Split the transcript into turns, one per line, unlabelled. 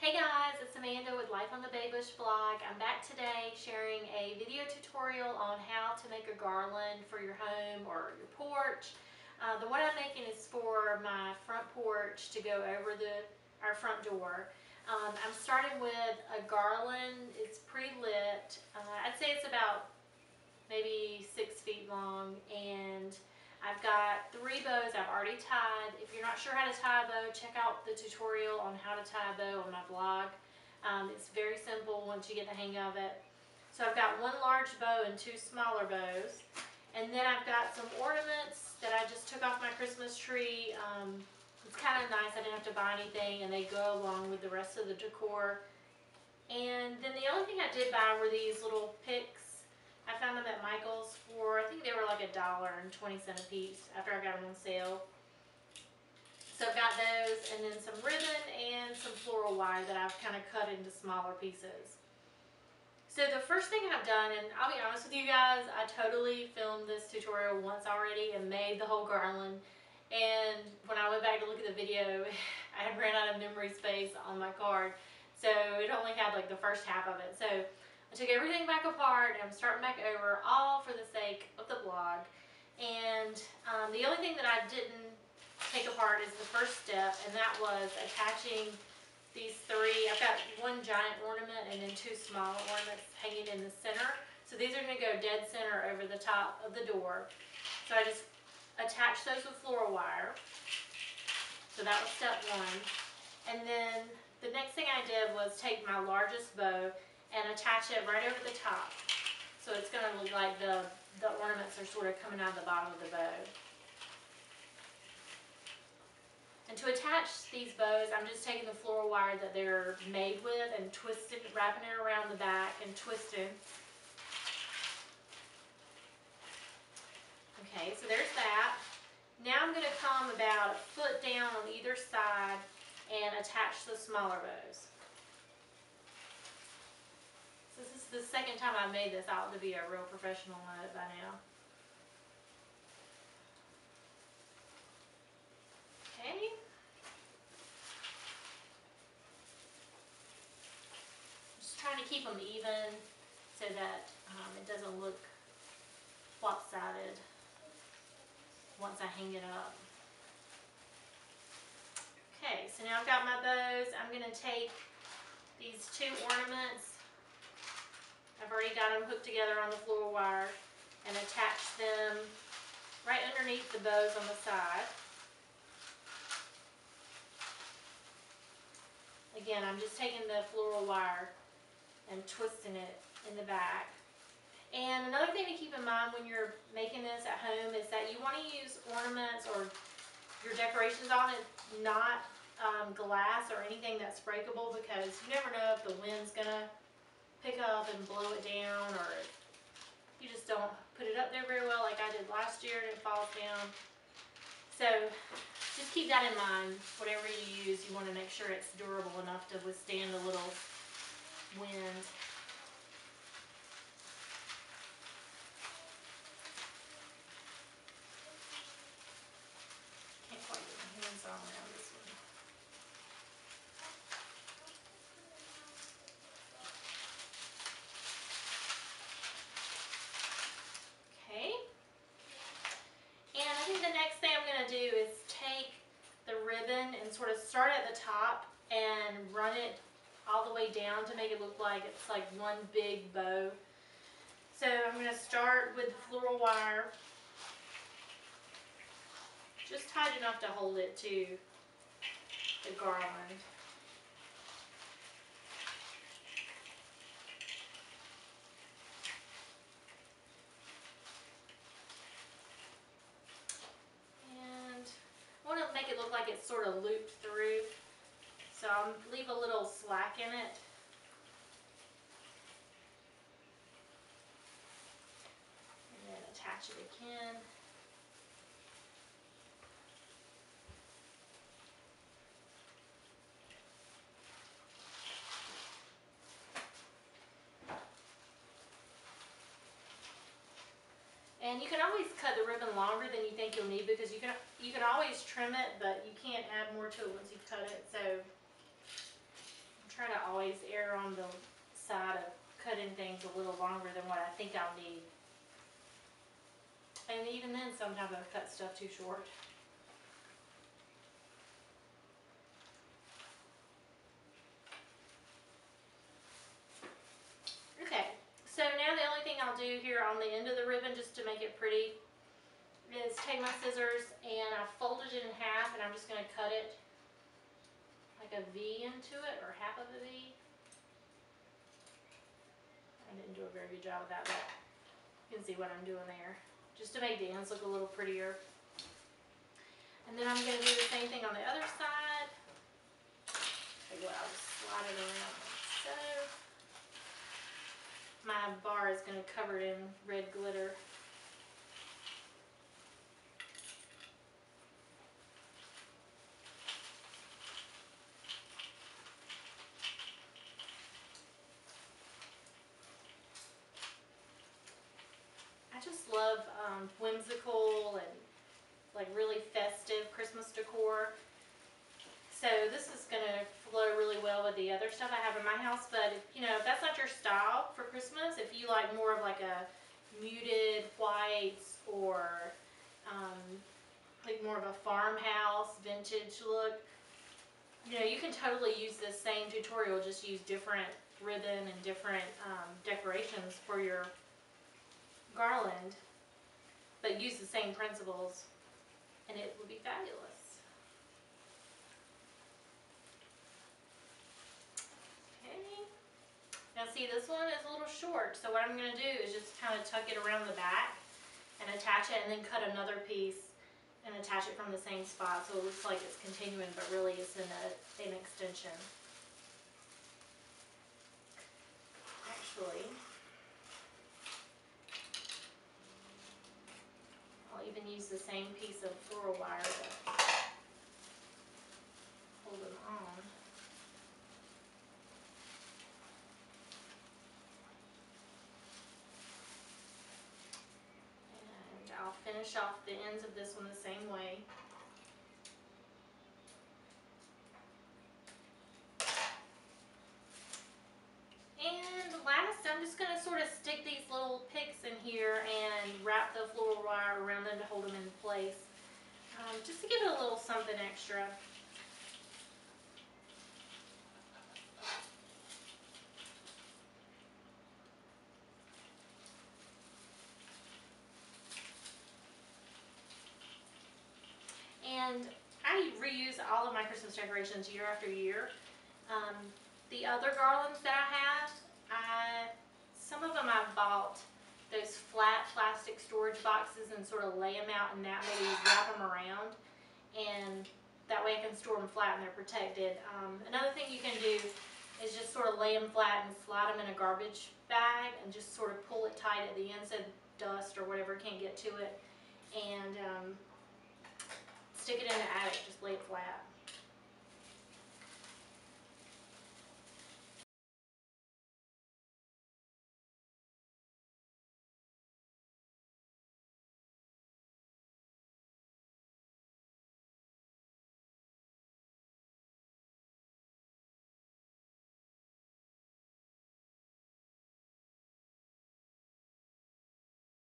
Hey guys, it's Amanda with Life on the Bay Bush blog. I'm back today sharing a video tutorial on how to make a garland for your home or your porch. The one I'm making is for my front porch to go over our front door. I'm starting with a garland. It's pre-lit. I'd say it's about maybe 6 feet long, and I've got 3 bows I've already tied. If you're not sure how to tie a bow, check out the tutorial on how to tie a bow on my blog. It's very simple once you get the hang of it. So I've got 1 large bow and 2 smaller bows. And then I've got some ornaments that I just took off my Christmas tree. It's kind of nice, I didn't have to buy anything, and they go along with the rest of the decor. And then the only thing I did buy were these little picks. I found them at Michael's for, I think they were like $1.20 a piece after I got them on sale. So I've got those, and then some ribbon and some floral wire that I've kind of cut into smaller pieces. So the first thing I've done, and I'll be honest with you guys, I totally filmed this tutorial once already and made the whole garland. And when I went back to look at the video, I had ran out of memory space on my card. So it only had like the first half of it. So I took everything back apart and I'm starting back over, all for the sake of the blog. And the only thing that I didn't take apart is the first step, and that was attaching these 3. I've got 1 giant ornament and then 2 small ornaments hanging in the center. So these are going to go dead center over the top of the door. So I just attached those with floral wire. So that was step 1. And then the next thing I did was take my largest bow and attach it right over the top. So it's going to look like the ornaments are sort of coming out of the bottom of the bow. And to attach these bows, I'm just taking the floral wire that they're made with and twisting, wrapping it around the back and twisting. Okay, so there's that. Now I'm going to come about a foot down on either side and attach the smaller bows. This is the second time I've made this. I ought to be a real professional at it by now. Okay. Just trying to keep them even so that it doesn't look lopsided once I hang it up. Okay, so now I've got my bows. I'm going to take these 2 ornaments. I've already got them hooked together on the floral wire, and attach them right underneath the bows on the side. Again, I'm just taking the floral wire and twisting it in the back. And another thing to keep in mind when you're making this at home is that you want to use ornaments or your decorations on it, not glass or anything that's breakable, because you never know if the wind's going to pick up and blow it down, or you just don't put it up there very well like I did last year and it falls down. So just keep that in mind. Whatever you use, you want to make sure it's durable enough to withstand a little wind. Can't quite get my hands on around this one. Okay, and I think the next thing I'm going to do is take the ribbon and sort of start at the top and run it all the way down to make it look like it's like one big bow. So I'm going to start with the floral wire, just tight enough to hold it to the garland. I want to make it look like it's sort of looped through, so I'll leave a little slack in it. And then attach it again. And you can always cut the ribbon longer than you think you'll need, because you can always trim it, but you can't add more to it once you cut it. So I'm try to always err on the side of cutting things a little longer than what I think I'll need. And even then, sometimes I cut stuff too short. Okay, so now the only thing I'll do here on the end of the ribbon, just to make it pretty, is take my scissors and I folded it in half, and I'm just going to cut it like a V into it, or half of a V. I didn't do a very good job of that, but you can see what I'm doing there, just to make the ends look a little prettier. And then I'm going to do the same thing on the other side. Okay, well, I'll just slide it around like so. My bar is going to cover it in red glitter. I just love whimsical and like really festive Christmas decor. So this is going to flow really well with the other stuff I have in my house. But if, you know, if that's not your style for Christmas, if you like more of like a muted whites or like more of a farmhouse vintage look, you know, you can totally use this same tutorial, just use different ribbon and different decorations for your garland, but use the same principles and it would be fabulous. Okay, now see, this one is a little short, so what I'm going to do is just kind of tuck it around the back and attach it, and then cut another piece and attach it from the same spot, so it looks like it's continuing, but really it's an extension. Actually, I'll even use the same piece of floral wire to hold them on. And I'll finish off the ends of this one the same way. And last, I'm just going to sort of stick these little picks in here and wrap the floral wire around them to hold them in place, just to give it a little something extra. And I reuse all of my Christmas decorations year after year. The other garlands that I have, some of them I've bought those flat plastic storage boxes and sort of lay them out in that, maybe wrap them around, and that way I can store them flat and they're protected. Another thing you can do is just sort of lay them flat and slide them in a garbage bag and just sort of pull it tight at the end so dust or whatever can't get to it, and stick it in the attic, just lay it flat.